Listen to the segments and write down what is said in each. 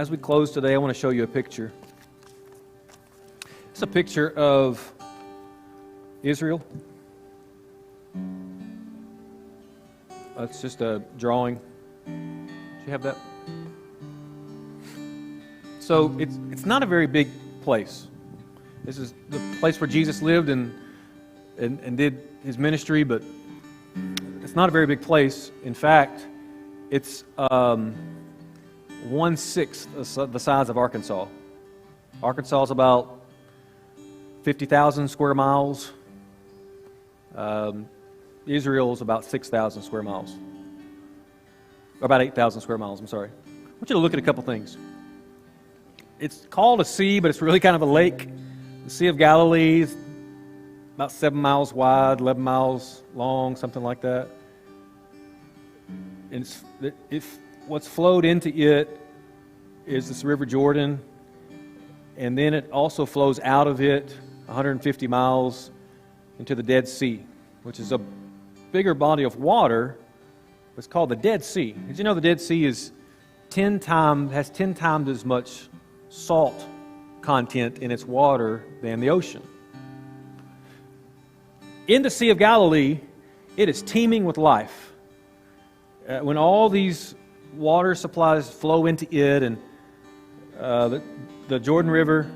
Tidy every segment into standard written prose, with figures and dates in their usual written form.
As we close today, I want to show you a picture. It's a picture of Israel. It's just a drawing. Do you have that? So it's not a very big place. This is the place where Jesus lived and did his ministry, but it's not a very big place. In fact, it's 1/6 the size of Arkansas. Arkansas is about 50,000 square miles. Israel is about 6,000 square miles. Or about 8,000 square miles, I'm sorry. I want you to look at a couple things. It's called a sea, but it's really kind of a lake. The Sea of Galilee is about 7 miles wide, 11 miles long, something like that. And what's flowed into it is this River Jordan, and then it also flows out of it 150 miles into the Dead Sea, which is a bigger body of water. It's called the Dead Sea. Did you know the Dead Sea has 10 times as much salt content in its water than the ocean? In the Sea of Galilee, it is teeming with life. When all these water supplies flow into it, and the Jordan River,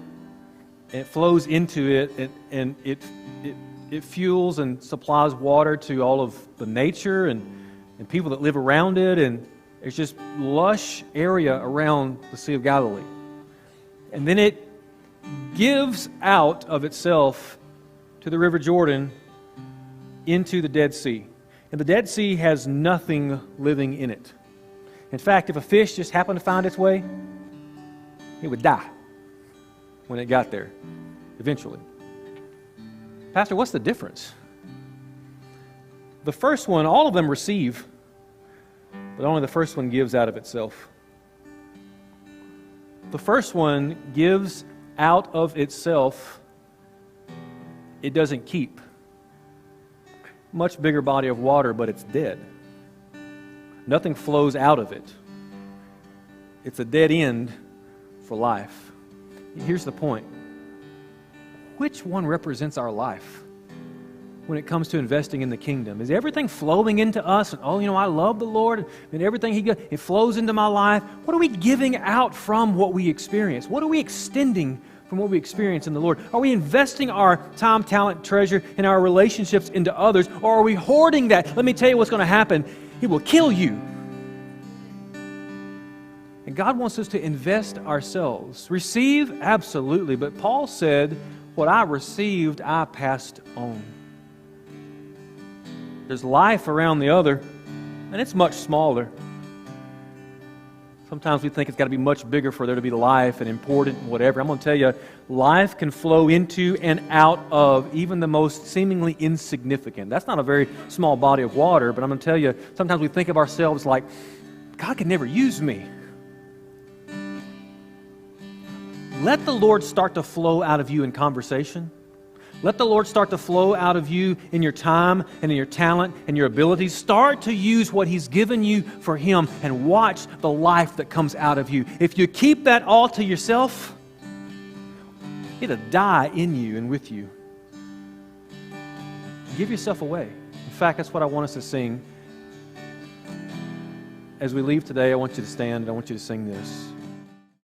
it flows into it, and it fuels and supplies water to all of the nature and people that live around it, and it's just lush area around the Sea of Galilee. And then it gives out of itself to the River Jordan into the Dead Sea. And the Dead Sea has nothing living in it. In fact, if a fish just happened to find its way, it would die when it got there, eventually. Pastor, what's the difference? The first one, all of them receive, but only the first one gives out of itself. The first one gives out of itself. It doesn't keep. Much bigger body of water, but it's dead. Nothing flows out of it. It's a dead end for life. Here's the point. Which one represents our life when it comes to investing in the kingdom? Is everything flowing into us? And, I love the Lord, and everything it flows into my life. What are we giving out from what we experience? What are we extending from what we experience in the Lord? Are we investing our time, talent, treasure, and our relationships into others, or are we hoarding that? Let me tell you what's going to happen. He will kill you. And God wants us to invest ourselves. Receive? Absolutely. But Paul said, what I received, I passed on. There's life around the other, and it's much smaller. Sometimes we think it's got to be much bigger for there to be life and important and whatever. I'm going to tell you, life can flow into and out of even the most seemingly insignificant. That's not a very small body of water, but I'm going to tell you, sometimes we think of ourselves like, God could never use me. Let the Lord start to flow out of you in conversation. Let the Lord start to flow out of you in your time and in your talent and your abilities. Start to use what He's given you for Him and watch the life that comes out of you. If you keep that all to yourself, it'll die in you and with you. Give yourself away. In fact, that's what I want us to sing. As we leave today, I want you to stand and I want you to sing this.